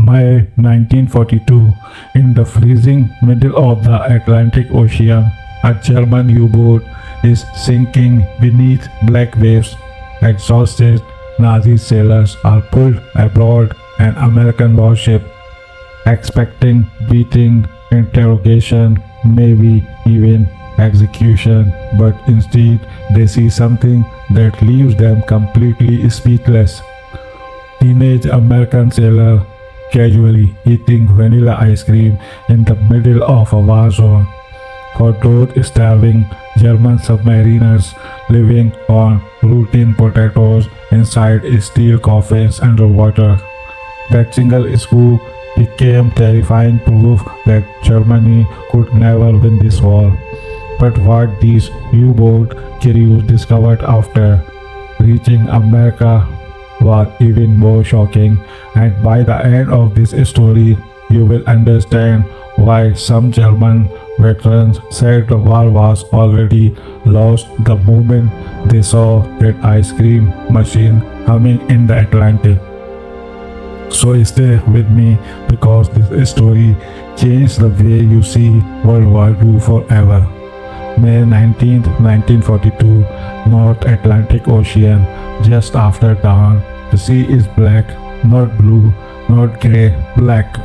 May 1942, in the freezing middle of the Atlantic Ocean, a German U-boat is sinking beneath black waves. Exhausted Nazi sailors are pulled aboard an American warship, expecting beating, interrogation, maybe even execution, but instead they see something that leaves them completely speechless. Teenage American sailor casually eating vanilla ice cream in the middle of a war zone. For those starving German submariners living on routine potatoes inside steel coffins underwater. That single scoop became terrifying proof that Germany could never win this war. But what these U-boat crews discovered after reaching America was even more shocking, and by the end of this story, you will understand why some German veterans said the war was already lost the moment they saw that ice cream machine humming in the Atlantic. So stay with me because this story changed the way you see World War II forever. May 19, 1942, North Atlantic Ocean, just after dawn. The sea is black, not blue, not grey, black.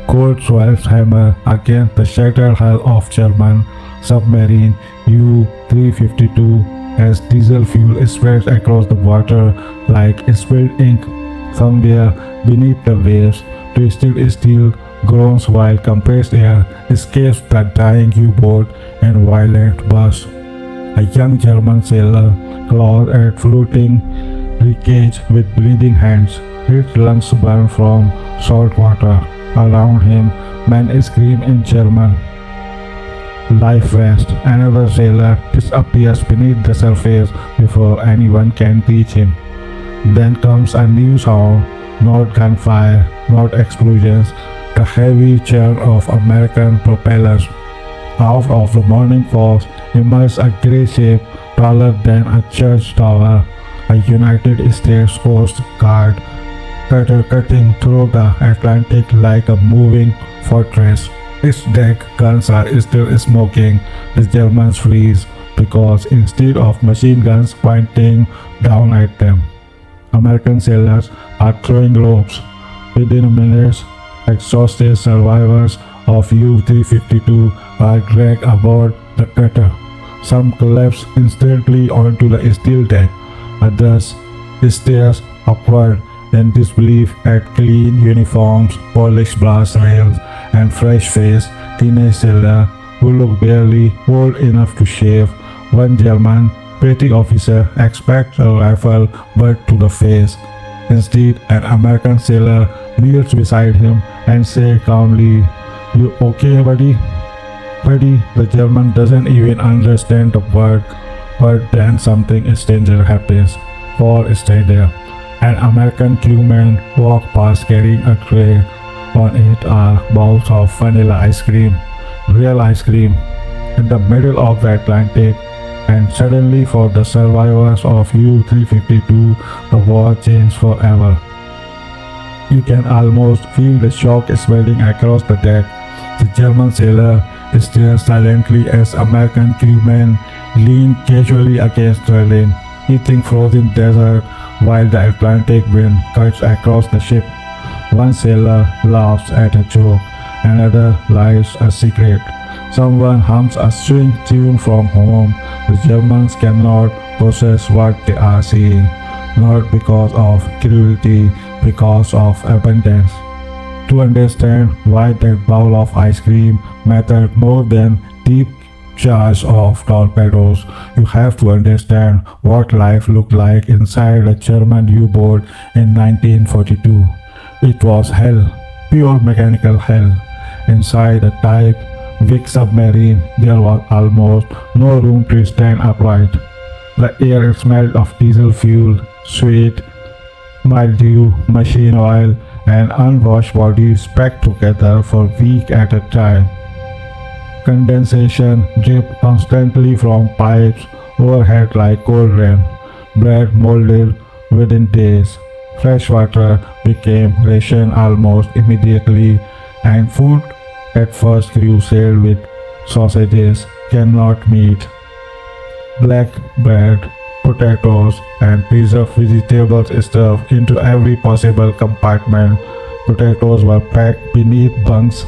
Cold swells hammer against the shattered hull of German submarine U-352 as diesel fuel spreads across the water like spilled ink. Somewhere beneath the waves, twisted steel groans while compressed air escapes the dying U-boat in violent bursts. A young German sailor claws at floating wreckage with bleeding hands. His lungs burn from salt water. Around him, men scream in German. Life vest. Another sailor disappears beneath the surface before anyone can reach him. Then comes a new sound, not gunfire, not explosions, the heavy churn of American propellers. Out of the morning fog emerges a grey shape taller than a church tower, a United States Coast Guard cutter cutting through the Atlantic like a moving fortress. Its deck guns are still smoking. The Germans freeze because instead of machine guns pointing down at them, American sailors are throwing ropes. Within minutes, exhausted survivors of U-352 are dragged aboard the cutter. Some collapse instantly onto the steel deck. Others stare upward in disbelief at clean uniforms, polished brass rails, and fresh-faced teenage sailors who look barely old enough to shave. One German petty officer expects a rifle butt to the face. Instead, an American sailor kneels beside him and says calmly, "You okay, buddy?" Buddy, the German doesn't even understand the word, but then something stranger happens. Paul stay there. An American crewman walks past carrying a tray. On it are bowls of vanilla ice cream, real ice cream, in the middle of the Atlantic. And suddenly for the survivors of U-352, the war changed forever. You can almost feel the shock spreading across the deck. The German sailor stares silently as American crewmen lean casually against the railing, eating frozen dessert while the Atlantic wind cuts across the ship. One sailor laughs at a joke, another lights a cigarette. Someone hums a swing tune from home. The Germans cannot process what they are seeing, not because of cruelty, because of abundance. To understand why that bowl of ice cream mattered more than deep charge of torpedoes, you have to understand what life looked like inside a German U-boat in 1942. It was hell, pure mechanical hell. Inside a Type big submarine, there was almost no room to stand upright. The air smelled of diesel fuel, sweat, mildew, machine oil, and unwashed bodies packed together for weeks at a time. Condensation dripped constantly from pipes overhead like cold rain. Bread molded within days. Fresh water became ration almost immediately, and food at first grew sailed with sausages, cannot meat, black bread, potatoes, and preserved vegetables stuffed into every possible compartment. Potatoes were packed beneath bunks,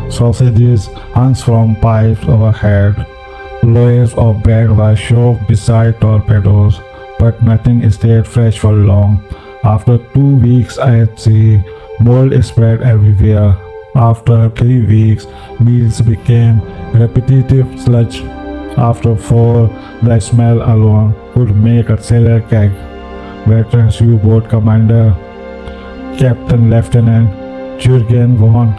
sausages hung from pipes overhead. Loaves of bread were shoved beside torpedoes, but nothing stayed fresh for long. After 2 weeks at sea, mold spread everywhere. After 3 weeks, meals became repetitive sludge. After 4, the smell alone could make a sailor gag. Veteran U-boat commander Captain Lieutenant Jürgen von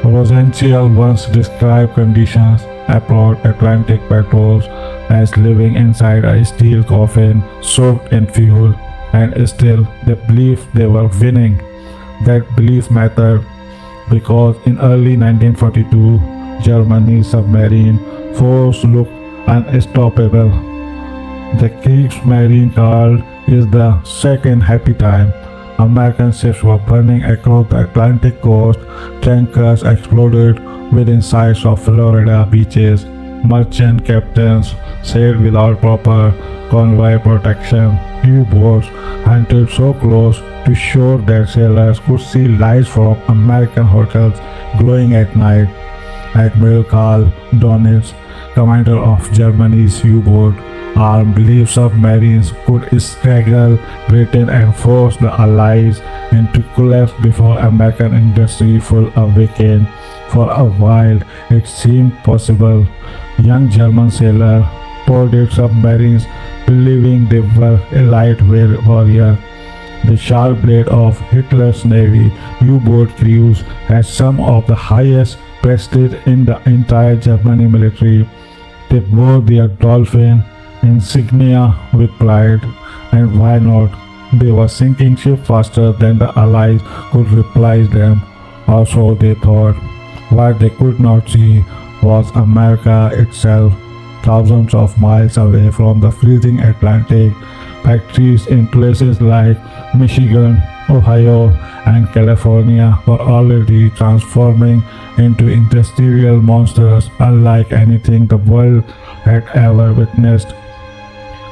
Rosenthal once described conditions aboard Atlantic patrols as living inside a steel coffin soaked in fuel, and still they believed they were winning. That belief mattered because in early 1942, Germany's submarine force looked unstoppable. The Kriegsmarine called is the second happy time. American ships were burning across the Atlantic coast, tankers exploded within sight of Florida beaches, merchant captains sailed without proper convoy protection, U-boats hunted so close to shore that sailors could see lights from American hotels glowing at night. Admiral Karl Donitz, commander of Germany's U-boat arm, believed submarines could strangle Britain and force the Allies into collapse before American industry fully awakened. For a while, it seemed possible. Young German sailors boarded submarines, believing they were elite warriors. The sharp blade of Hitler's Navy U-boat crews had some of the highest prestige in the entire German military. They wore their dolphin insignia with pride, and why not? They were sinking ships faster than the Allies could replace them, or so they thought. What they could not see was America itself, thousands of miles away from the freezing Atlantic. Factories in places like Michigan, Ohio, and California were already transforming into industrial monsters unlike anything the world had ever witnessed.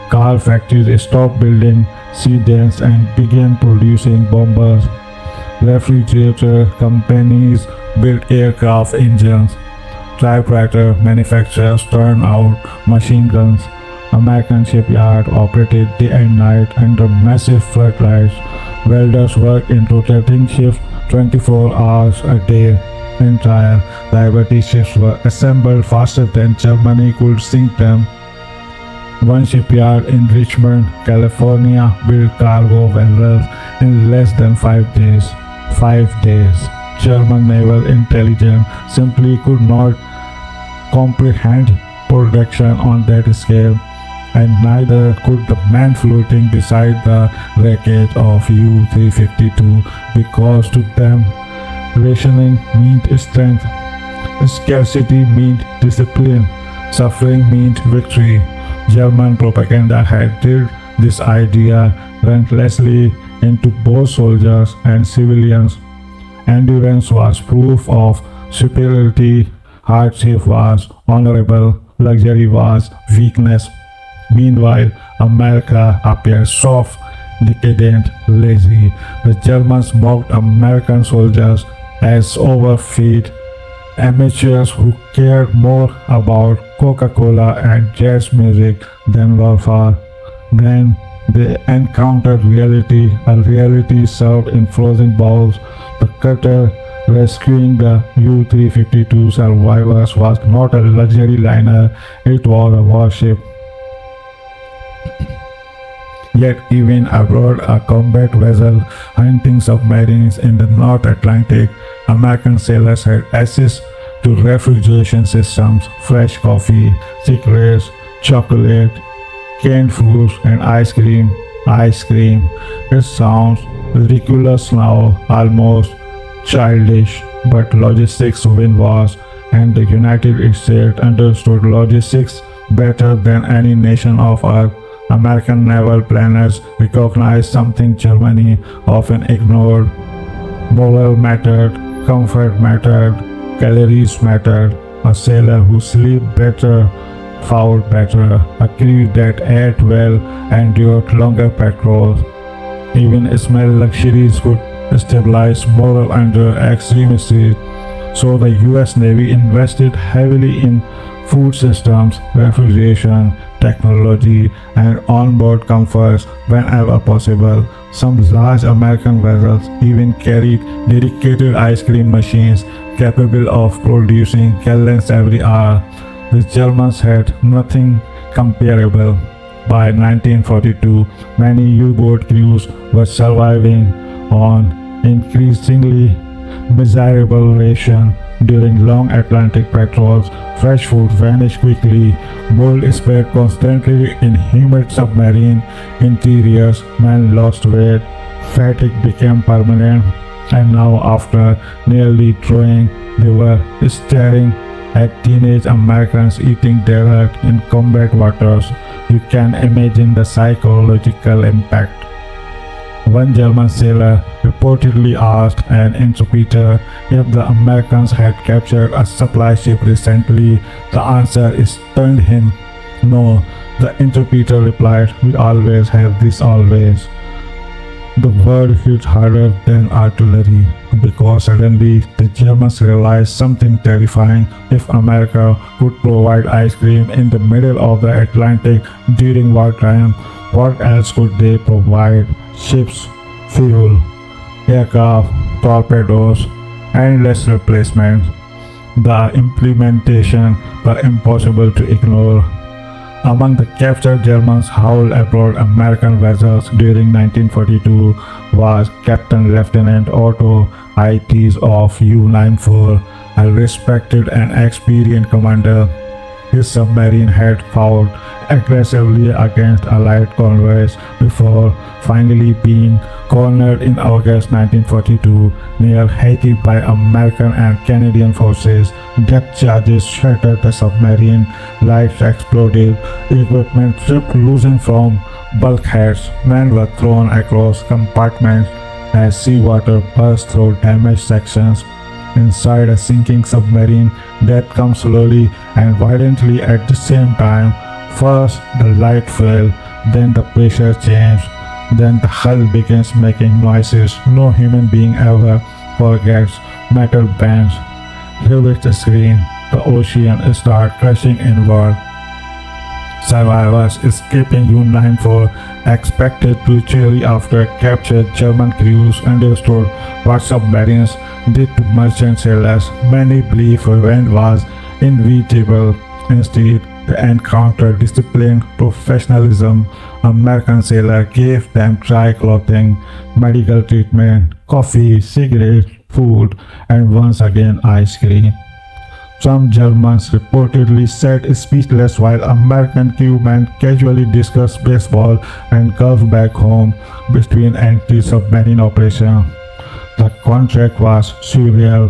Car factories stopped building sedans and began producing bombers. Refrigerator companies built aircraft engines. Typewriter manufacturers turned out machine guns. American shipyards operated day and night under massive floodlights. Welders worked in rotating shifts 24 hours a day. Entire Liberty ships were assembled faster than Germany could sink them. One shipyard in Richmond, California built cargo vessels in less than 5 days. 5 days. German naval intelligence simply could not comprehend production on that scale, and neither could the man floating beside the wreckage of U-352, because to them rationing meant strength, scarcity meant discipline, suffering meant victory. German propaganda had drilled this idea relentlessly into both soldiers and civilians. Endurance was proof of superiority, hardship was honorable, luxury was weakness. Meanwhile, America appeared soft, decadent, lazy. The Germans mocked American soldiers as overfed amateurs who cared more about Coca-Cola and jazz music than warfare. Then they encountered reality, a reality served in frozen bowls. The cutter rescuing the U-352 survivors was not a luxury liner, it was a warship. Yet even aboard a combat vessel hunting submarines in the North Atlantic, American sailors had access to refrigeration systems, fresh coffee, cigarettes, chocolate, canned fruits, and ice cream. Ice cream. It sounds ridiculous now, almost childish, but logistics win wars, and the United States understood logistics better than any nation of Earth. American naval planners recognized something Germany often ignored. Morale mattered, comfort mattered, calories mattered. A sailor who slept better fought better. A crew that ate well endured longer patrols. Even small luxuries could stabilize morale under extreme heat. So the US Navy invested heavily in food systems, refrigeration, technology, and onboard comforts whenever possible. Some large American vessels even carried dedicated ice cream machines capable of producing gallons every hour. The Germans had nothing comparable. By 1942, many U-boat crews were surviving on increasingly miserable ration. During long Atlantic patrols, fresh food vanished quickly, mold spread constantly in humid submarine interiors, men lost weight, fatigue became permanent, and now after nearly drowning, they were staring at teenage Americans eating dessert in combat waters. You can imagine the psychological impact. One German sailor reportedly asked an interpreter if the Americans had captured a supply ship recently. The answer stunned him. No, the interpreter replied, "We always have this, always." The word hit harder than artillery because suddenly the Germans realized something terrifying. If America could provide ice cream in the middle of the Atlantic during wartime, what else could they provide? Ships, fuel, aircraft, torpedoes, endless replacements. The implementation were impossible to ignore. Among the captured Germans hauled aboard American vessels during 1942 was Captain Lieutenant Otto Ites of U-94, a respected and experienced commander. His submarine had fought aggressively against Allied convoys before finally being cornered in August 1942 near Haiti by American and Canadian forces. Depth charges shattered the submarine, lights exploded, equipment stripped loosened from bulkheads, men were thrown across compartments as seawater burst through damaged sections. Inside a sinking submarine, death comes slowly and violently at the same time. First, the light fell, then the pressure changed, then the hull begins making noises no human being ever forgets. Metal bends, rivets the screen, the ocean starts crashing inward. Survivors escaping U-94 expected to cheerily after captured German crews understood what submarines did to merchant sailors. Many believed revenge was inevitable. Instead, they encountered disciplined professionalism. American sailors gave them dry clothing, medical treatment, coffee, cigarettes, food, and once again ice cream. Some Germans reportedly sat speechless while American crewmen casually discussed baseball and golf back home between anti-submarine operations. The contract was surreal.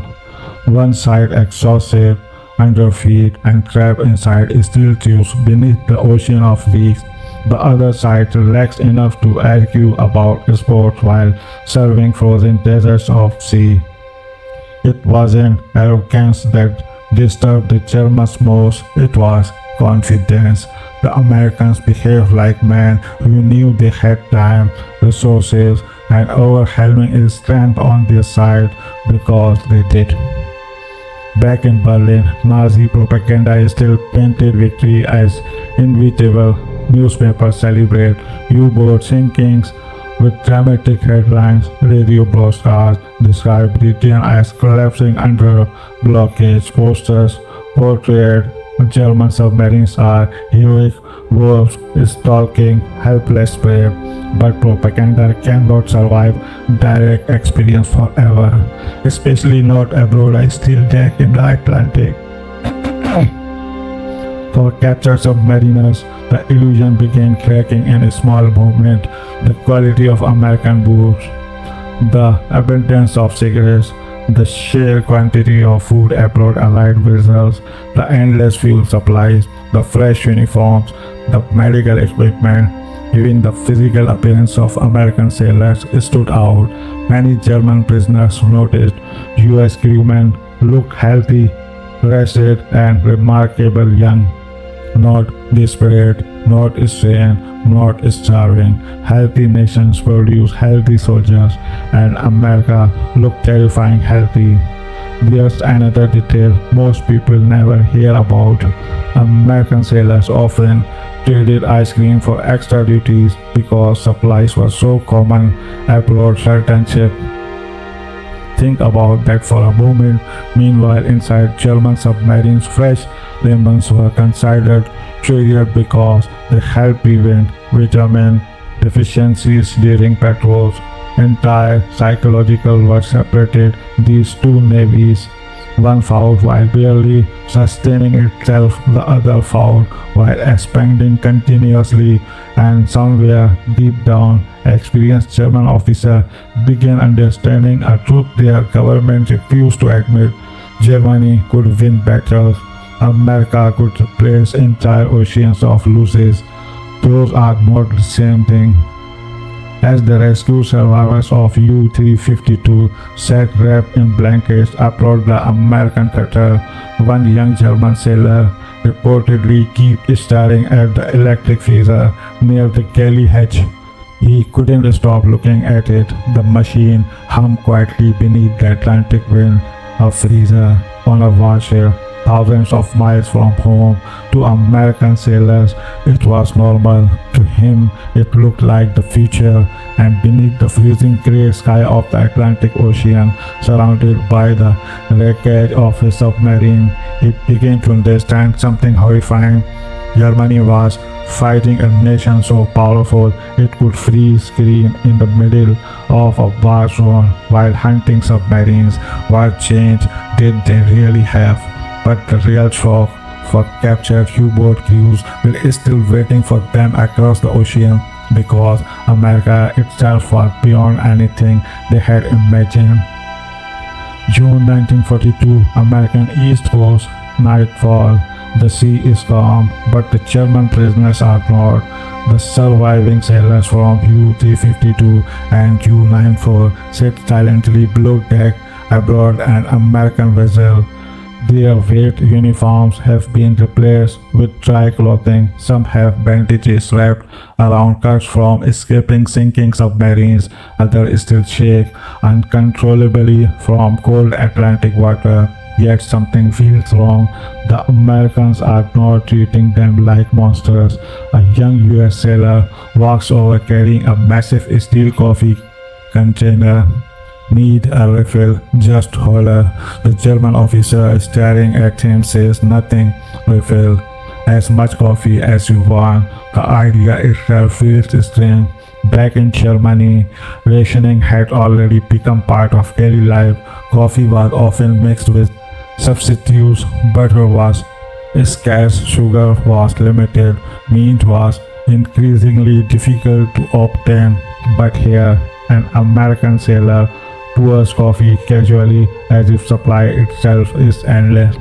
One side exhausted, under feet, and trapped inside steel tubes beneath the ocean of leaks. The other side relaxed enough to argue about sports while serving frozen deserts of sea. It wasn't arrogance that disturbed the Germans most, it was confidence. The Americans behaved like men who knew they had time, resources, and overwhelming strength on their side because they did. Back in Berlin, Nazi propaganda still painted victory as inevitable. Newspapers celebrate U-boat sinkings with dramatic headlines. Radio broadcasts describe Britain as collapsing under blockage. Posters portrayed German submarines are heroic wolves stalking helpless prey. But propaganda cannot survive direct experience forever, especially not aboard a steel deck in the Atlantic. For captured submariners, the illusion began cracking in a small movement. The quality of American boots, the abundance of cigarettes, the sheer quantity of food aboard Allied vessels, the endless fuel supplies, the fresh uniforms, the medical equipment, Even the physical appearance of American sailors stood out. Many German prisoners noticed US crewmen looked healthy, rested, and remarkably young. Not desperate, not strained, not starving. Healthy nations produce healthy soldiers, and America looked terrifying healthy. There's another detail most people never hear about. American sailors often traded ice cream for extra duties because supplies were so common aboard certain ships. Think about that for a moment. Meanwhile, inside German submarines, fresh lemons were considered treasured because they help prevent vitamin deficiencies during patrols. Entire psychological war separated these two navies. One fought while barely sustaining itself, the other fought while expanding continuously, and somewhere deep down, experienced German officers began understanding a truth their government refused to admit. Germany could win battles, America could replace entire oceans of losses. Those are not the same thing. As the rescue survivors of U-352 sat wrapped in blankets aboard the American cutter, one young German sailor reportedly kept staring at the electric freezer near the galley hatch. He couldn't stop looking at it. The machine hummed quietly beneath the Atlantic wind. A freezer on a warship thousands of miles from home. To American sailors, it was normal. To him, it looked like the future, and beneath the freezing gray sky of the Atlantic Ocean, surrounded by the wreckage of a submarine, he began to understand something horrifying. Germany was fighting a nation so powerful it could freeze scream in the middle of a war zone while hunting submarines. What change did they really have? But the real shock for captured U-boat crews were still waiting for them across the ocean, because America itself was beyond anything they had imagined. June 1942, American East Coast, nightfall. The sea is calm, but the German prisoners are not. The surviving sailors from U-352 and U-94 sit silently below deck aboard an American vessel. Their weight uniforms have been replaced with dry clothing. Some have bandages wrapped around cuts from escaping sinking submarines. Others still shake uncontrollably from cold Atlantic water. Yet something feels wrong. The Americans are not treating them like monsters. A young US sailor walks over carrying a massive steel coffee container. Need a refill? Just holler. The German officer staring at him says nothing. Refill. As much coffee as you want. The idea itself feels strange. Back in Germany, rationing had already become part of daily life. Coffee was often mixed with substitutes, butter was scarce, sugar was limited, meat was increasingly difficult to obtain. But here, an American sailor pours coffee casually as if supply itself is endless.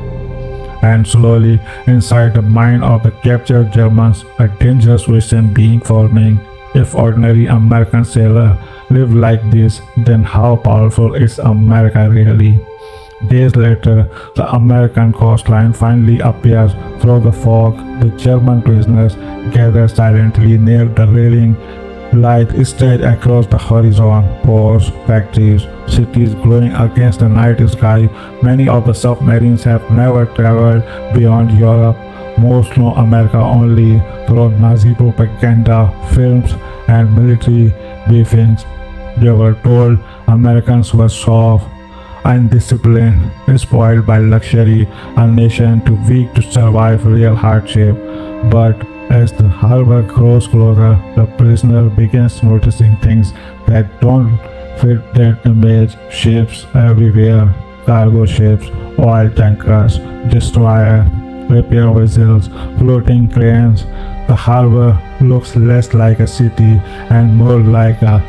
And slowly, inside the mind of the captured Germans, a dangerous question being forming. If ordinary American sailor lived like this, then how powerful is America really? Days later, the American coastline finally appears through the fog. The German prisoners gather silently near the railing. Light stretched across the horizon. Ports, factories, cities glowing against the night sky. Many of the submarines have never traveled beyond Europe. Most know America only through Nazi propaganda, films, and military briefings. They were told Americans were soft, undisciplined, spoiled by luxury, a nation too weak to survive real hardship. But as the harbor grows closer, the prisoner begins noticing things that don't fit that image. Ships everywhere, cargo ships, oil tankers, destroyers, repair vessels, floating cranes. The harbor looks less like a city and more like a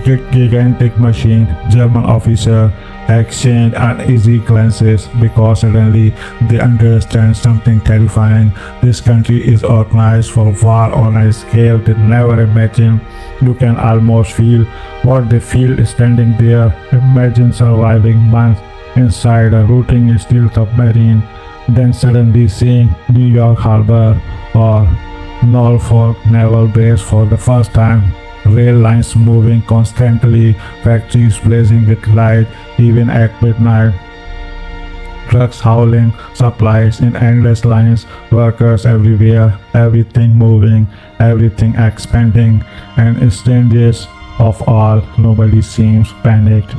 gigantic machine. German officer exchange uneasy glances because suddenly they understand something terrifying. This country is organized for war on a scale they never imagined. You can almost feel what they feel standing there. Imagine surviving months inside a rotting steel submarine, then suddenly seeing New York Harbor or Norfolk Naval Base for the first time. Rail lines moving constantly, factories blazing with light even at midnight, trucks howling, supplies in endless lines, workers everywhere, everything moving, everything expanding, and strangest of all, nobody seems panicked.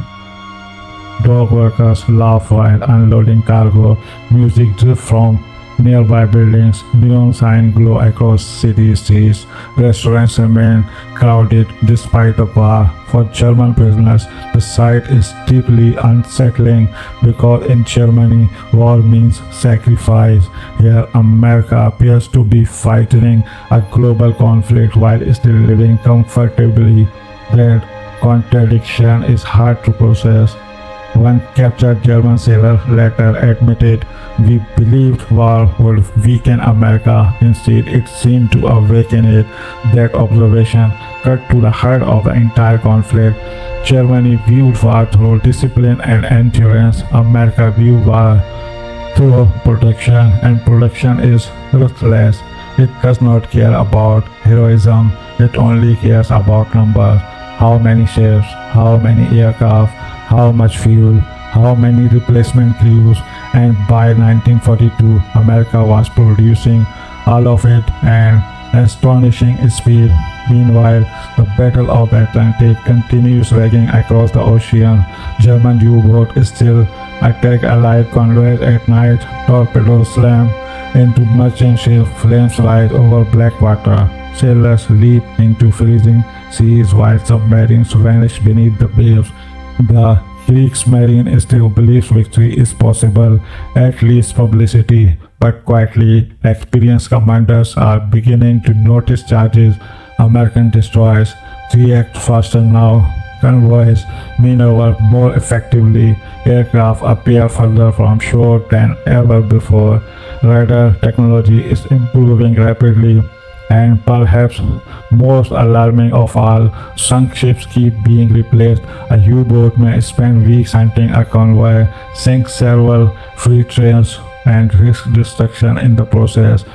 Dock workers laugh while unloading cargo, music drifts from nearby buildings, neon signs glow across city streets, restaurants remain crowded despite the war. For German prisoners, the sight is deeply unsettling because in Germany, war means sacrifice. Here, America appears to be fighting a global conflict while still living comfortably. That contradiction is hard to process. One captured German sailor later admitted, "We believed war would weaken America. Instead, it seemed to awaken it." That observation cut to the heart of the entire conflict. Germany viewed war through discipline and endurance. America viewed war through protection, and protection is ruthless. It does not care about heroism, it only cares about numbers. How many ships, how many aircraft, how much fuel, how many replacement crews, and by 1942, America was producing all of it at astonishing speed. Meanwhile, the Battle of the Atlantic continues raging across the ocean. German U-boats still attack Allied convoys at night, torpedoes slam into merchant ships, flames rise over black water. Sailors leap into freezing seas while submarines vanish beneath the waves. The Kriegsmarine still believes victory is possible, at least publicity, but quietly, experienced commanders are beginning to notice charges. American destroyers react faster now, convoys maneuver more effectively, aircraft appear further from shore than ever before, radar technology is improving rapidly, and perhaps most alarming of all, sunk ships keep being replaced. A U-boat may spend weeks hunting a convoy, sink several freight trains, and risk destruction in the process,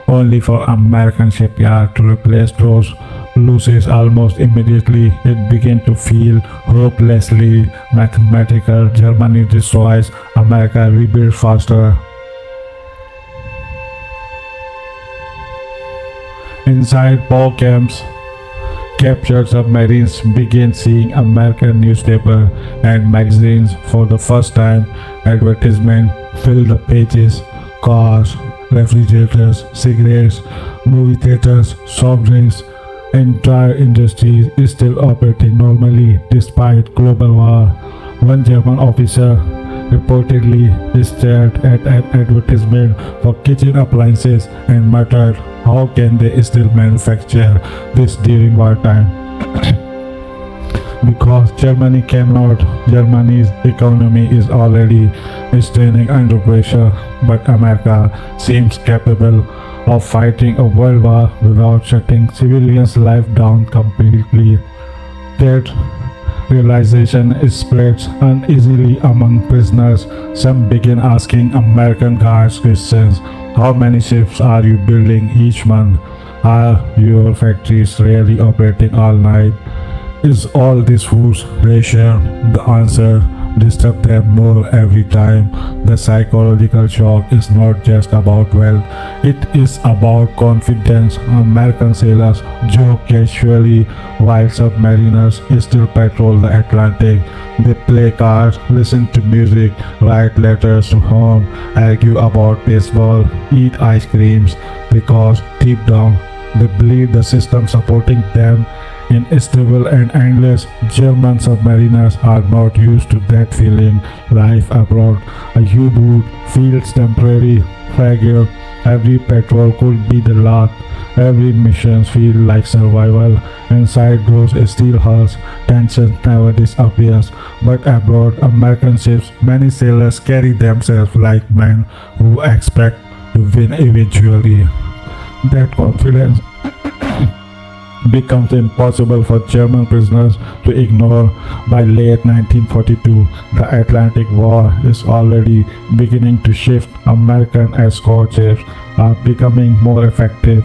only for American shipyard to replace those losses almost immediately. It began to feel hopelessly mathematical. Germany destroys, America rebuilds faster. Inside war camps, captured submarines began seeing American newspapers and magazines for the first time. Advertisements fill the pages. Cars, refrigerators, cigarettes, movie theaters, soft drinks. Entire industry is still operating normally despite global war. One German officer reportedly stared at an advertisement for kitchen appliances and muttered, "How can they still manufacture this during wartime?" Because Germany cannot. Germany's economy is already straining under pressure, but America seems capable of fighting a world war without shutting civilians' life down completely. That realization spreads uneasily among prisoners. Some begin asking American guards questions. How many ships are you building each month? Are your factories really operating all night? Is all this food ration? The answer disturbs them more every time. The psychological shock is not just about wealth, it is about confidence. American sailors joke casually while submariners still patrol the Atlantic. They play cards, listen to music, write letters to home, argue about baseball, eat ice creams because deep down they believe the system supporting them is stable and endless. German submariners are not used to that feeling. Life abroad, a U-boat feels temporary, fragile. Every patrol could be the last. Every mission feels like survival. Inside those steel hulls, tension never disappears. But aboard American ships, many sailors carry themselves like men who expect to win eventually. That confidence becomes impossible for German prisoners to ignore. By late 1942, the Atlantic War is already beginning to shift. American escort ships are becoming more effective.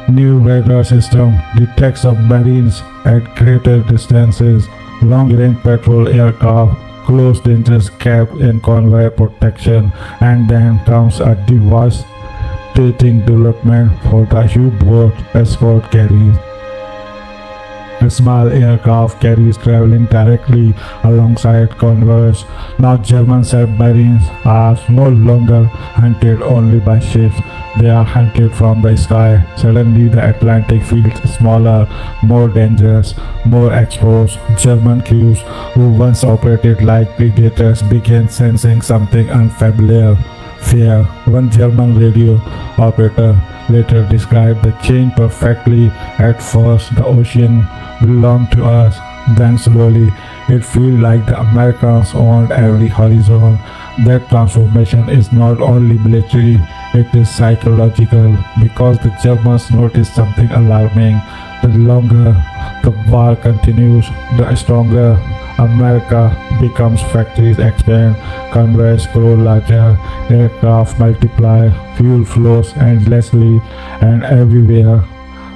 New radar system detects submarines at greater distances. Long-range patrol aircraft close dangers gap in convoy protection, and then comes a devastating development for the U-boat escort carriers. A small aircraft carriers traveling directly alongside convoys. Now German submarines are no longer hunted only by ships, they are hunted from the sky. Suddenly the Atlantic feels smaller, more dangerous, more exposed. German crews who once operated like predators began sensing something unfamiliar. Fear. One German radio operator later described the change perfectly. At first, the ocean belonged to us. Then slowly, it feels like the Americans owned every horizon. That transformation is not only military, it is psychological, because the Germans noticed something alarming. The longer the war continues, the stronger America becomes. Factories expand, convoys grow larger, aircraft multiply, fuel flows endlessly, and everywhere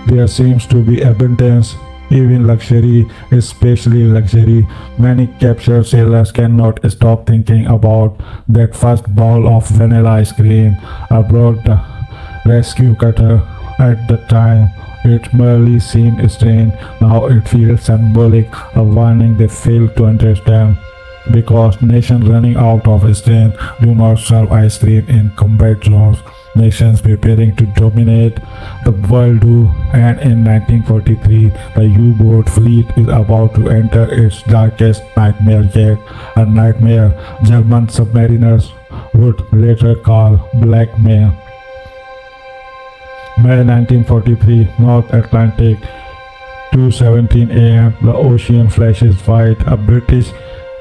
there seems to be abundance, even luxury, especially luxury. Many captured sailors cannot stop thinking about that first bowl of vanilla ice cream aboard the rescue cutter. At the time, it merely seemed strange. Now it feels symbolic, a warning they fail to understand. Because nations running out of strength do not serve ice cream in combat zones. Nations preparing to dominate the world do, and in 1943, the U-boat fleet is about to enter its darkest nightmare yet, a nightmare German submariners would later call Black May. May 1943, North Atlantic, 2:17 a.m. The ocean flashes white. A British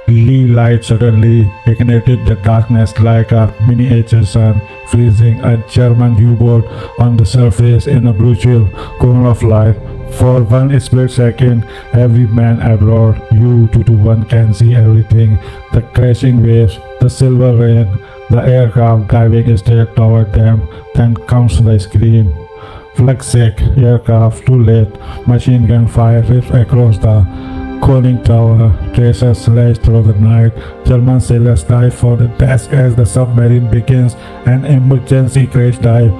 lee light suddenly ignited the darkness like a miniature sun, freezing a German U-boat on the surface in a brutal cone of light. For one split second, every man aboard U-221 can see everything: the crashing waves, the silver rain, the aircraft diving straight toward them. Then comes the scream. Flak-sick aircraft, too late. Machine gun fire rips across the conning tower. Tracers slash through the night. German sailors dive for the desk as the submarine begins an emergency crash dive.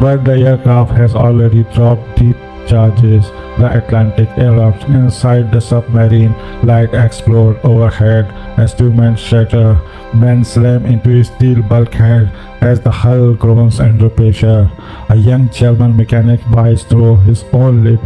But the aircraft has already dropped deep charges. The Atlantic erupts inside the submarine. Light explode overhead. Instruments shatter. Men slam into a steel bulkhead as the hull groans under pressure. A young German mechanic bites through his own lip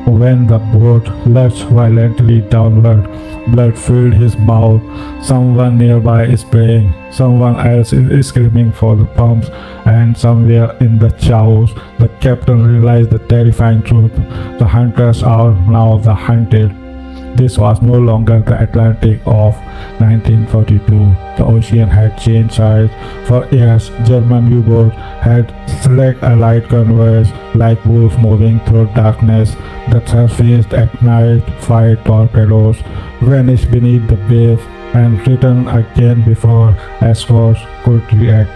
when the boat lurched violently downward. Blood filled his mouth. Someone nearby is praying. Someone else is screaming for the pumps. And somewhere in the chaos, the captain realized the terrifying truth. The hunters are now the hunted. This was no longer the Atlantic of 1942. The ocean had changed sides. For years, German U-boats had slacked Allied convoys like wolves moving through darkness. The surface at night, fight torpedoes, vanish beneath the waves, and return again before escorts could react.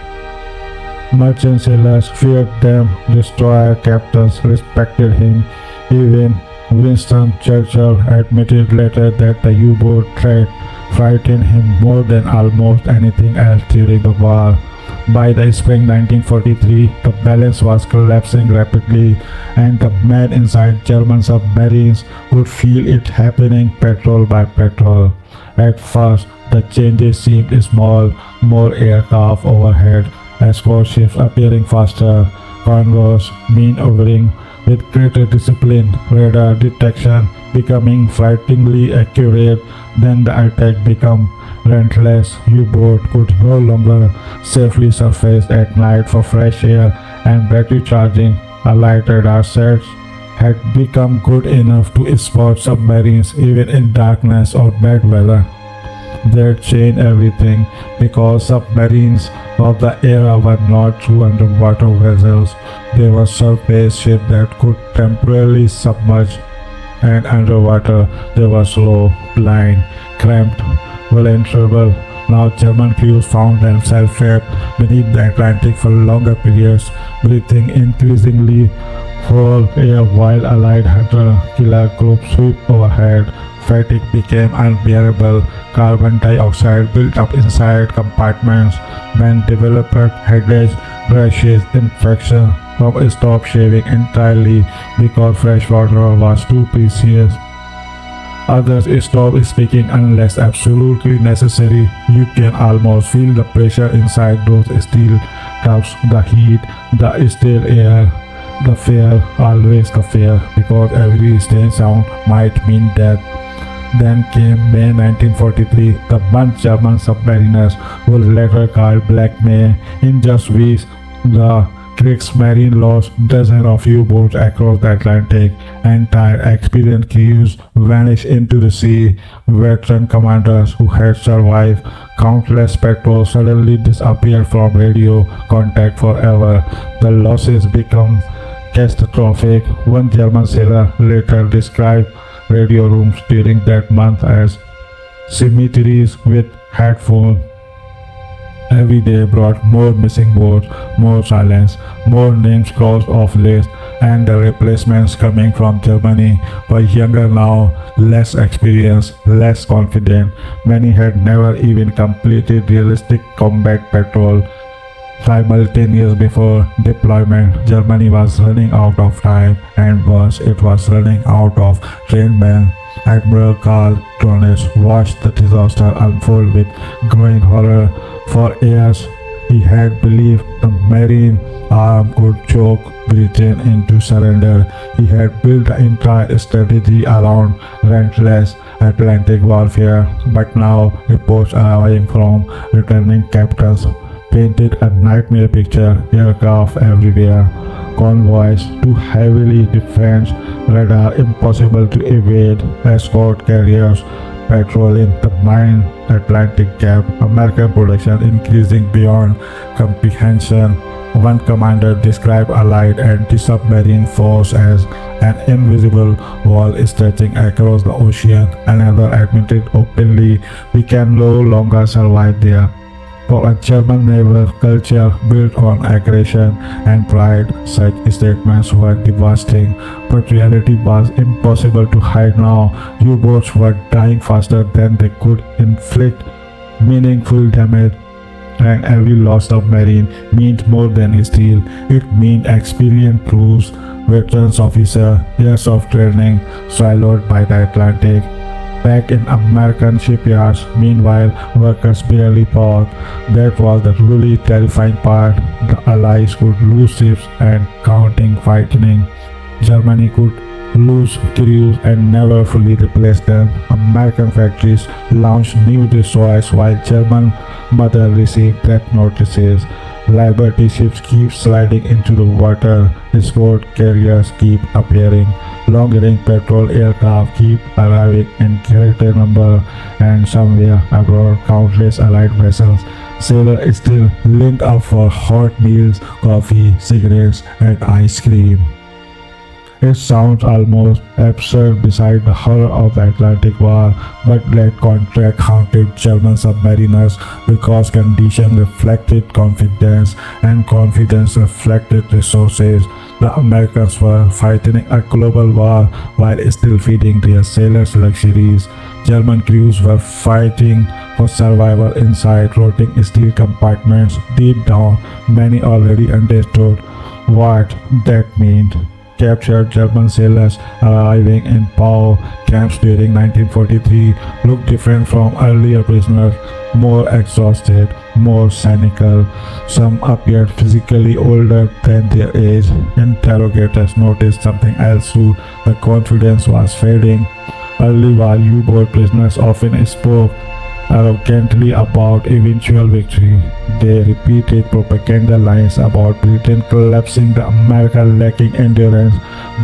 Merchant sailors feared them. Destroyer captains respected him. Even Winston Churchill admitted later that the U-boat threat frightened him more than almost anything else during the war. By the spring 1943, the balance was collapsing rapidly, and the men inside German submarines would feel it happening petrol by petrol. At first, the changes seemed small: more aircraft overhead, escort ships appearing faster, convoys maneuvering with greater discipline, radar detection becoming frighteningly accurate. Then the attack became relentless. U-boat could no longer safely surface at night for fresh air and battery charging. Allied radar sets had become good enough to spot submarines even in darkness or bad weather. That changed everything because submarines of the era were not true underwater vessels. They were surface ships that could temporarily submerge, and underwater they were slow, blind, cramped, vulnerable. Now German crews found themselves trapped beneath the Atlantic for longer periods, breathing increasingly foul air while Allied hunter-killer groups swept overhead. Fatigue became unbearable. Carbon dioxide built up inside compartments. Men developed headaches, rashes, infection from stop shaving entirely because fresh water was too precious. Others stop speaking unless absolutely necessary. You can almost feel the pressure inside those steel tubs, the heat, the still air, the fear, always the fear, because every strange sound might mean death. Then came May 1943, the month German submariners were later called Black May. In just weeks, the Kriegsmarine lost dozens of U-boats across the Atlantic. Entire experienced crews vanished into the sea. Veteran commanders who had survived countless patrols suddenly disappeared from radio contact forever. The losses became catastrophic. One German sailor later described radio rooms during that month as cemeteries with headphones. Every day brought more missing boats, more silence, more names crossed off lists, and the replacements coming from Germany were younger now, less experienced, less confident. Many had never even completed realistic combat patrol. Simultaneous before deployment, Germany was running out of time, and worse, it was running out of trained men. Admiral Karl Trones watched the disaster unfold with growing horror. For years, he had believed the Marine arm could choke Britain into surrender. He had built the entire strategy around relentless Atlantic warfare, but now reports arriving from returning captains painted a nightmare picture: aircraft everywhere, convoys too heavily defended, radar impossible to evade, escort carriers patrolling the main Atlantic gap, American production increasing beyond comprehension. One commander described Allied anti-submarine force as an invisible wall stretching across the ocean. Another admitted openly, "We can no longer survive there." For a German naval culture built on aggression and pride, such statements were devastating, but reality was impossible to hide now. U-boats were dying faster than they could inflict meaningful damage, and every lost submarine meant more than steel. It meant experienced crews, veterans officers, years of training swallowed by the Atlantic. Back in American shipyards, meanwhile, workers barely paused. That was the truly terrifying part. The Allies could lose ships and counting fighting. Germany could lose crews and never fully replace them. American factories launched new destroyers while German mother received death notices. Liberty ships keep sliding into the water. Escort carriers keep appearing. Long-range patrol aircraft keep arriving in greater number, and somewhere abroad, countless Allied vessels. Sailors still linked up for hot meals, coffee, cigarettes, and ice cream. It sounds almost absurd beside the horror of the Atlantic War, but that contract haunted German submariners because conditions reflected confidence, and confidence reflected resources. The Americans were fighting a global war while still feeding their sailors luxuries. German crews were fighting for survival inside rotting steel compartments. Deep down, many already understood what that meant. Captured German sailors arriving in POW camps during 1943 looked different from earlier prisoners, more exhausted, more cynical. Some appeared physically older than their age. Interrogators noticed something else too. The confidence was fading. Early war U-boat prisoners often spoke arrogantly about eventual victory. They repeated propaganda lines about Britain collapsing, the America lacking endurance.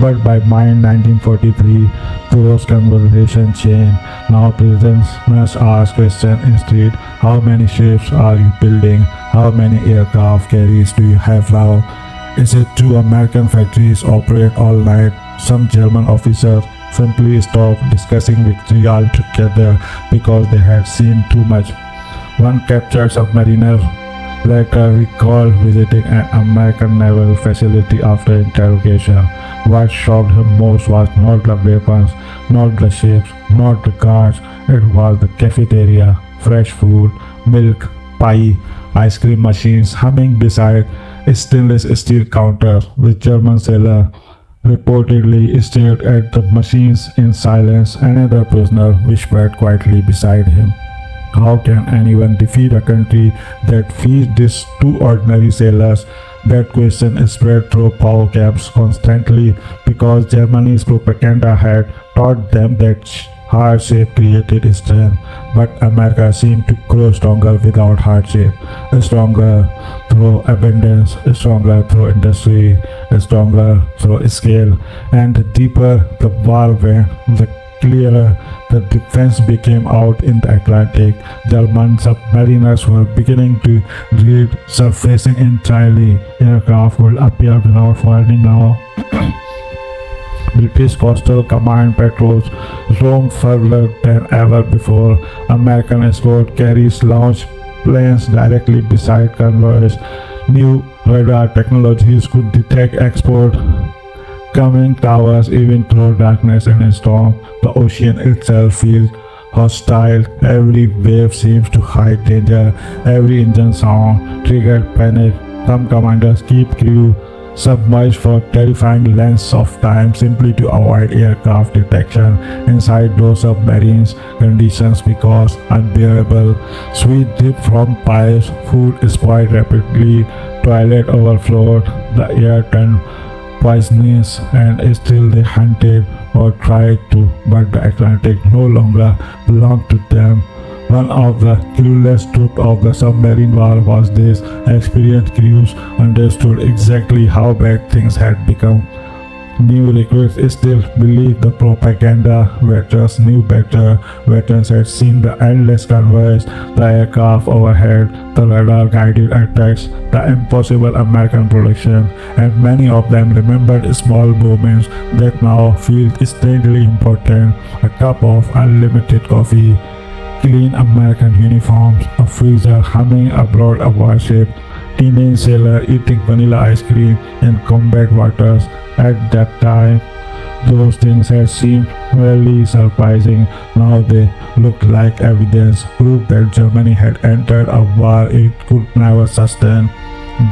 But by May 1943, those conversations changed. Now presidents must ask questions instead: how many ships are you building? How many aircraft carriers do you have now? Is it true American factories operate all night? Some German officers simply stopped discussing victory altogether because they had seen too much. One captured submariner later recalled visiting an American naval facility after interrogation. What shocked him most was not the weapons, not the ships, not the guards, it was the cafeteria, fresh food, milk, pie, ice cream machines humming beside a stainless steel counter. The German sailor reportedly stared at the machines in silence. Another prisoner whispered quietly beside him, "How can anyone defeat a country that feeds these two ordinary sailors?" That question spread through power camps constantly because Germany's propaganda had taught them that hardship created strength. But America seemed to grow stronger without hardship, stronger through abundance, stronger through industry, stronger through scale. And the deeper the war went, the clearer the defense became out in the Atlantic. German submariners were beginning to read surfacing entirely. Aircraft would appear without warning now. British Coastal Command patrols roamed further than ever before. American escort carriers launched planes directly beside convoys. New radar technologies could detect export coming towers even through darkness and a storm. The ocean itself feels hostile. Every wave seems to hide danger. Every engine sound triggered panic. Some commanders keep crew submerged for terrifying lengths of time simply to avoid aircraft detection. Inside those submarines, conditions became unbearable. Sweat dripped from pipes, food spoiled rapidly, toilet overflowed, the air turned poisonous, and still they hunted or tried to, but the Atlantic no longer belonged to them. One of the clueless truths of the submarine war was this: experienced crews understood exactly how bad things had become. New recruits still believed the propaganda. Veterans knew better. Veterans had seen the endless convoys, the aircraft overhead, the radar-guided attacks, the impossible American production, and many of them remembered small moments that now feel strangely important: a cup of unlimited coffee, clean American uniforms, a freezer humming aboard a warship, teenage sailor eating vanilla ice cream in combat waters. At that time, those things had seemed really surprising. Now they looked like evidence, proof that Germany had entered a war it could never sustain.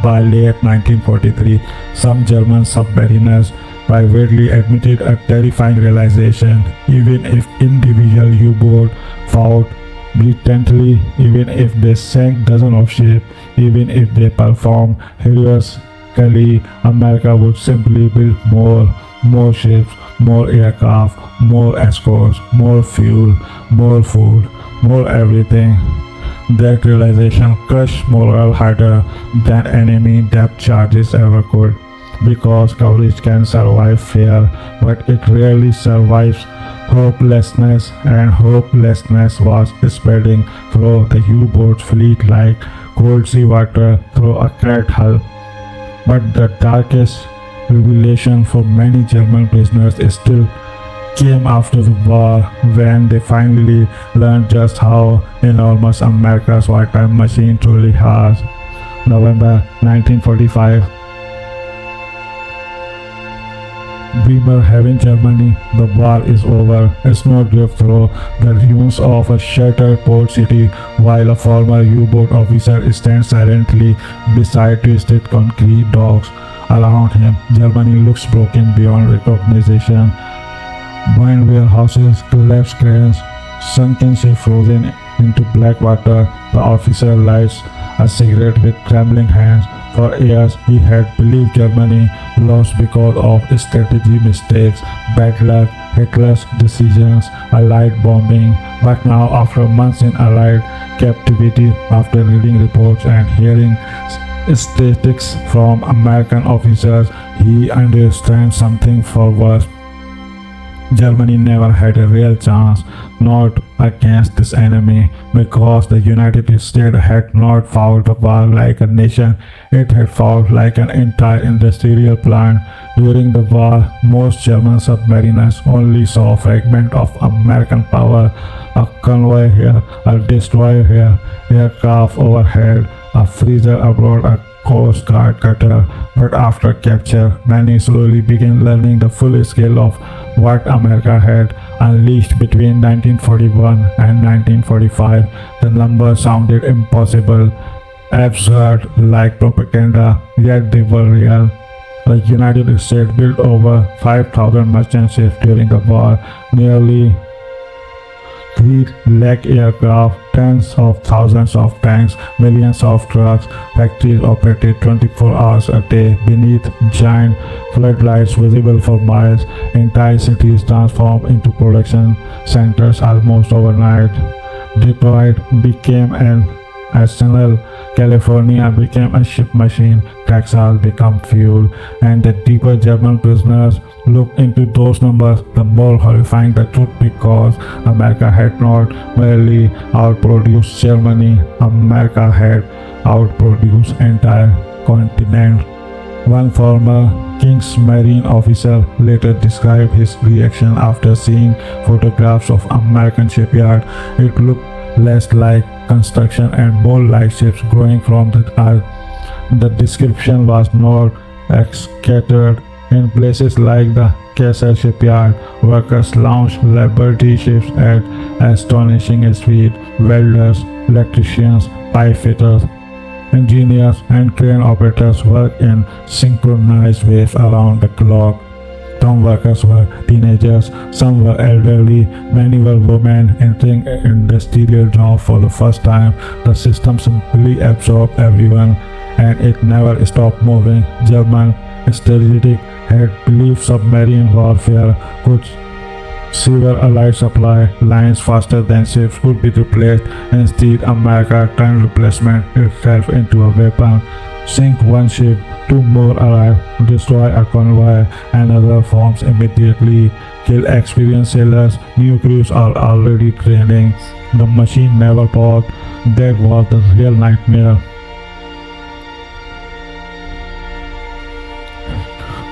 By late 1943, some German submariners privately admitted a terrifying realization: even if individual U-boats fought brilliantly, even if they sank dozens of ships, even if they performed heroically, America would simply build more ships, more aircraft, more escorts, more fuel, more food, more everything. That realization crushed morale harder than enemy depth charges ever could. Because courage can survive fear, but it rarely survives hopelessness, and hopelessness was spreading through the U-boat fleet like cold sea water through a cracked hull. But the darkest revelation for many German prisoners still came after the war, when they finally learned just how enormous America's wartime machine truly was. November 1945. Bremerhaven, Germany. The war is over. A snowdrift through the ruins of a shattered port city, while a former U-boat officer stands silently beside twisted concrete docks. Around him, Germany looks broken beyond recognition. Burned warehouses, collapsed cranes, sunken ship frozen into black water. The officer lights a cigarette with trembling hands. For years, he had believed Germany lost because of strategy mistakes, bad luck, Hitler's decisions, Allied bombing, but now after months in Allied captivity, after reading reports and hearing statistics from American officers, he understands something far worse. Germany never had a real chance, not against this enemy, because the United States had not fought the war like a nation, it had fought like an entire industrial plant. During the war, most German submariners only saw a fragment of American power, a convoy here, a destroyer here, aircraft overhead, a freezer abroad, a Coast Guard cutter, but after capture, many slowly began learning the full scale of what America had unleashed between 1941 and 1945. The numbers sounded impossible, absurd, like propaganda, yet they were real. The United States built over 5,000 merchant ships during the war, nearly 3 lakh aircraft, tens of thousands of tanks, millions of trucks. Factories operated 24 hours a day beneath giant floodlights visible for miles. Entire cities transformed into production centers almost overnight. Detroit became an arsenal, California became a ship machine, Texas became fuel, and the deeper German prisoners looked into those numbers, the more horrifying the truth, because America had not merely outproduced Germany, America had outproduced entire continent. One former Kriegsmarine officer later described his reaction after seeing photographs of American shipyard. It looked less like construction and more like ships growing from the earth. The description was not scattered. In places like the Kassel shipyard, workers launched Liberty ships at astonishing speed. Welders, electricians, pipe fitters, engineers, and crane operators worked in synchronized ways around the clock. Some workers were teenagers, some were elderly, many were women entering industrial jobs for the first time. The system simply absorbed everyone, and it never stopped moving. German strategic had believed submarine warfare could sever Allied supply lines faster than ships could be replaced. Instead, America turned replacement itself into a weapon. Sink one ship, 2 more arrive, destroy a convoy, another forms immediately, kill experienced sailors, new crews are already training. The machine never paused. That was the real nightmare.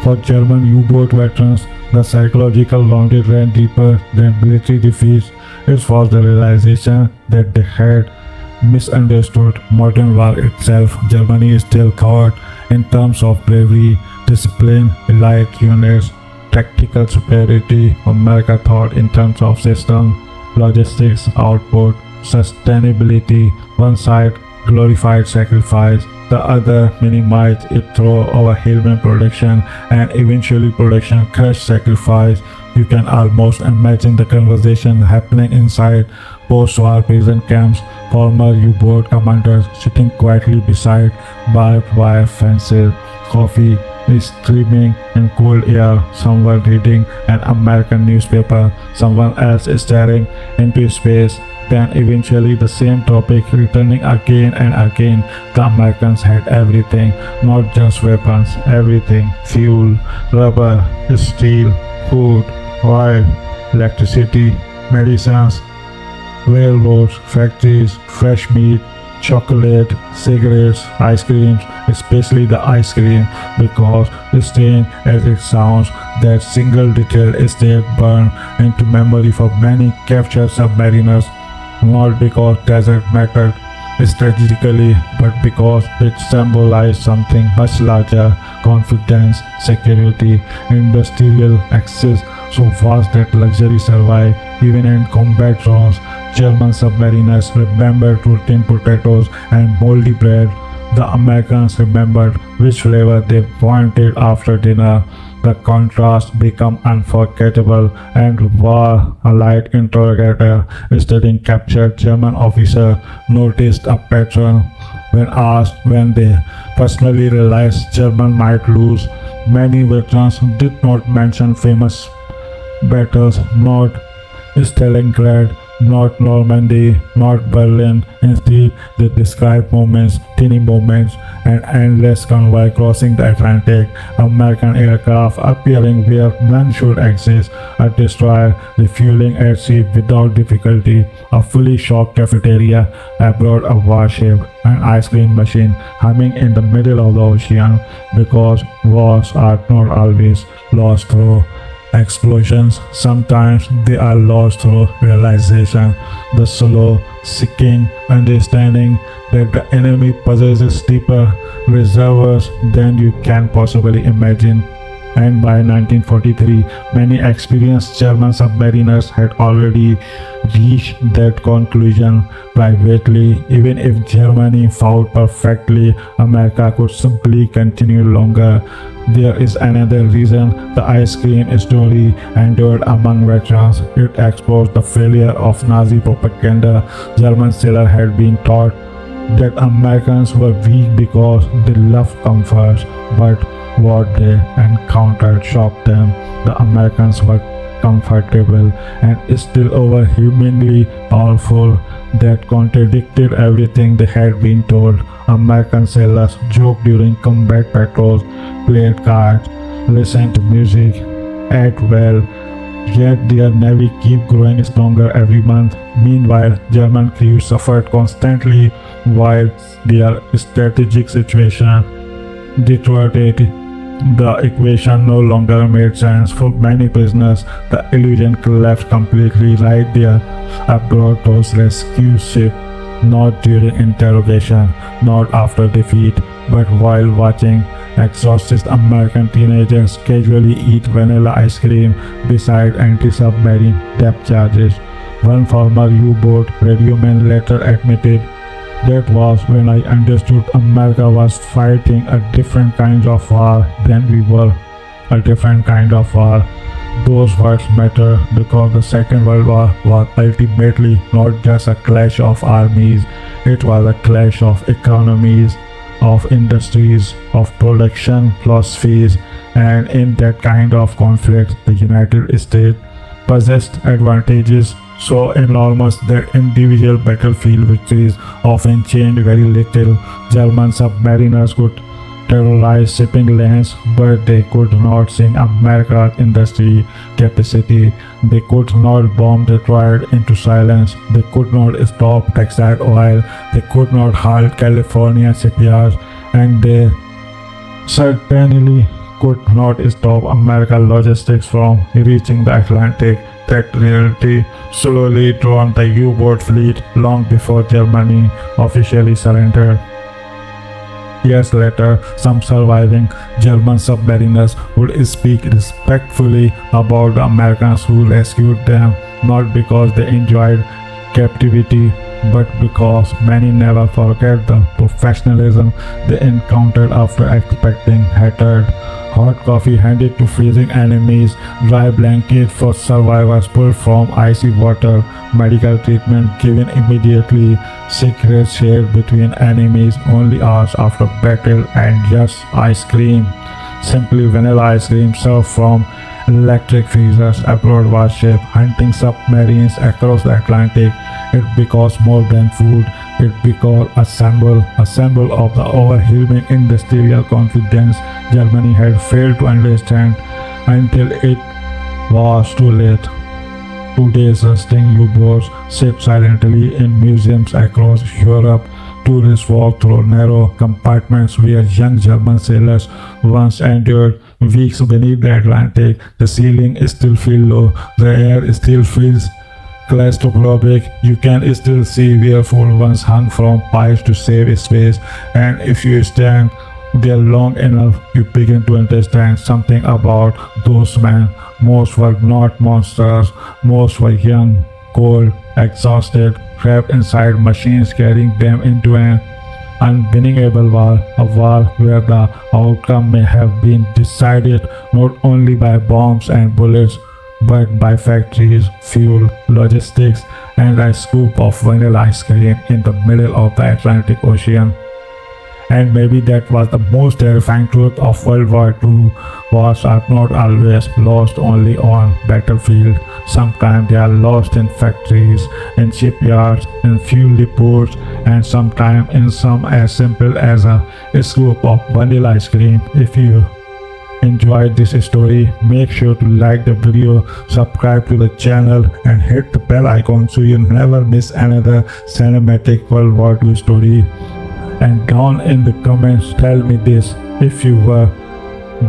For German U-boat veterans, the psychological wounding ran deeper than military defeats. It was the realization that they had misunderstood modern war itself. Germany still thought in terms of bravery, discipline, elite units, tactical superiority. America thought in terms of system, logistics, output, sustainability. One side glorified sacrifice, the other minimized it through overwhelming production, and eventually production crushed sacrifice. You can almost imagine the conversation happening inside post-war prison camps, former U-boat commanders sitting quietly beside barbed wire fences, coffee is streaming in cold air, someone reading an American newspaper, someone else staring into space. Then eventually the same topic returning again and again. The Americans had everything, not just weapons, everything: fuel, rubber, steel, food, oil, electricity, medicines, railroads, factories, fresh meat, chocolate, cigarettes, ice creams, especially the ice cream, because strange as it sounds, that single detail stayed burned into memory for many captured submariners, not because desert mattered strategically, but because it symbolized something much larger: confidence, security, industrial access so vast that luxury survived even in combat zones. German submariners remembered routine potatoes and moldy bread. The Americans remembered which flavor they wanted after dinner. The contrast became unforgettable, and war, a light interrogator studying captured German officer, noticed a pattern. When asked when they personally realized German might lose, many veterans did not mention famous battles, not Stalingrad, not Normandy, not Berlin. Instead, they describe moments, tiny moments, an endless convoy crossing the Atlantic, American aircraft appearing where none should exist, a destroyer refueling at sea without difficulty, a fully stocked cafeteria aboard a warship, an ice cream machine humming in the middle of the ocean, because wars are not always lost through explosions. Sometimes they are lost through realization, the slow, seeking understanding that the enemy possesses deeper reservoirs than you can possibly imagine. And by 1943, many experienced German submariners had already reached that conclusion privately. Even if Germany fought perfectly, America could simply continue longer. There is another reason the ice cream story endured among veterans. It exposed the failure of Nazi propaganda. German sailors had been taught that Americans were weak because they loved comfort, but what they encountered shocked them. The Americans were comfortable and still overwhelmingly powerful. That contradicted everything they had been told. American sailors joked during combat patrols, played cards, listened to music, ate well, yet their navy kept growing stronger every month. Meanwhile, German crews suffered constantly while their strategic situation deteriorated. The equation no longer made sense for many prisoners. The illusion collapsed completely right there aboard those rescue ships, not during interrogation, not after defeat, but while watching exhausted American teenagers casually eat vanilla ice cream beside anti-submarine depth charges. One former U-boat radioman later admitted, "That was when I understood America was fighting a different kind of war than we were. A different kind of war." Those words matter because the Second World War was ultimately not just a clash of armies, it was a clash of economies, of industries, of production philosophies, and in that kind of conflict, the United States possessed advantages so enormous that individual battlefield victories often changed very little. German submariners could terrorize shipping lanes, but they could not sink America's industry capacity. They could not bomb Detroit into silence. They could not stop Texas oil. They could not halt California shipyards, and they certainly could not stop American logistics from reaching the Atlantic. That reality slowly drawn the U-boat fleet long before Germany officially surrendered. Years later, some surviving German submariners would speak respectfully about the Americans who rescued them, not because they enjoyed captivity, but because many never forget the professionalism they encountered after expecting hatred. Hot coffee handed to freezing enemies, dry blankets for survivors pulled from icy water, medical treatment given immediately, secrets shared between enemies only hours after battle, and just ice cream. Simply vanilla ice cream served from electric freezers aboard warship, hunting submarines across the Atlantic. It becomes more than food. It becomes a symbol of the overwhelming industrial confidence Germany had failed to understand until it was too late. Today's rusting U-boats sit silently in museums across Europe. Tourists walk through narrow compartments where young German sailors once endured weeks beneath the Atlantic. The ceiling still feels low, the air still feels claustrophobic. You can still see where food once hung from pipes to save space, and if you stand there long enough, you begin to understand something about those men. Most were not monsters, most were young, cold, exhausted, trapped inside machines carrying them into an unwinnable war, a war where the outcome may have been decided not only by bombs and bullets, but by factories, fuel, logistics, and a scoop of vanilla ice cream in the middle of the Atlantic Ocean. And maybe that was the most terrifying truth of World War II. Wars are not always lost only on battlefield. Sometimes they are lost in factories, in shipyards, in fuel depots, and sometimes in some as simple as a scoop of vanilla ice cream. If you enjoyed this story, make sure to like the video, subscribe to the channel, and hit the bell icon so you never miss another cinematic World War II story. And down in the comments, tell me this: if you were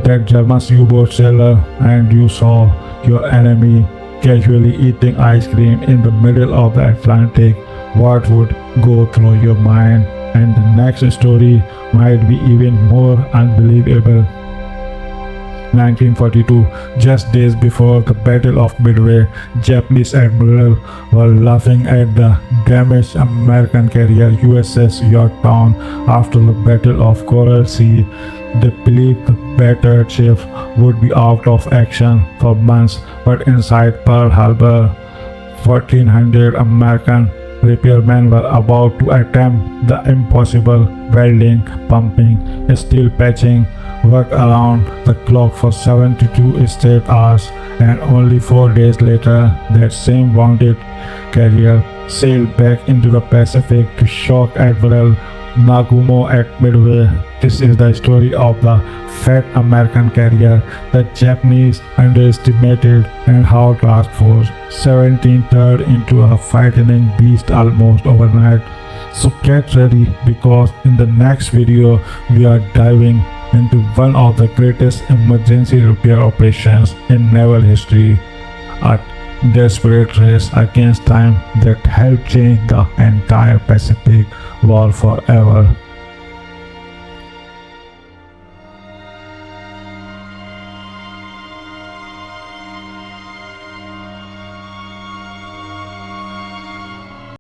that German U-boat sailor and you saw your enemy casually eating ice cream in the middle of the Atlantic, what would go through your mind? And the next story might be even more unbelievable. 1942, just days before the Battle of Midway, Japanese admirals were laughing at the damaged American carrier USS Yorktown after the Battle of Coral Sea. They believed the battered ship would be out of action for months, but inside Pearl Harbor, 1,400 American repairmen were about to attempt the impossible: welding, pumping, steel patching, work around the clock for 72 straight hours, and only 4 days later, that same wounded carrier sailed back into the Pacific to shock Admiral Nagumo at Midway. This is the story of the fat American carrier the Japanese underestimated and how Task Force 17 turned into a frightening beast almost overnight. So get ready, because in the next video we are diving into one of the greatest emergency repair operations in naval history, a desperate race against time that helped change the entire Pacific War forever.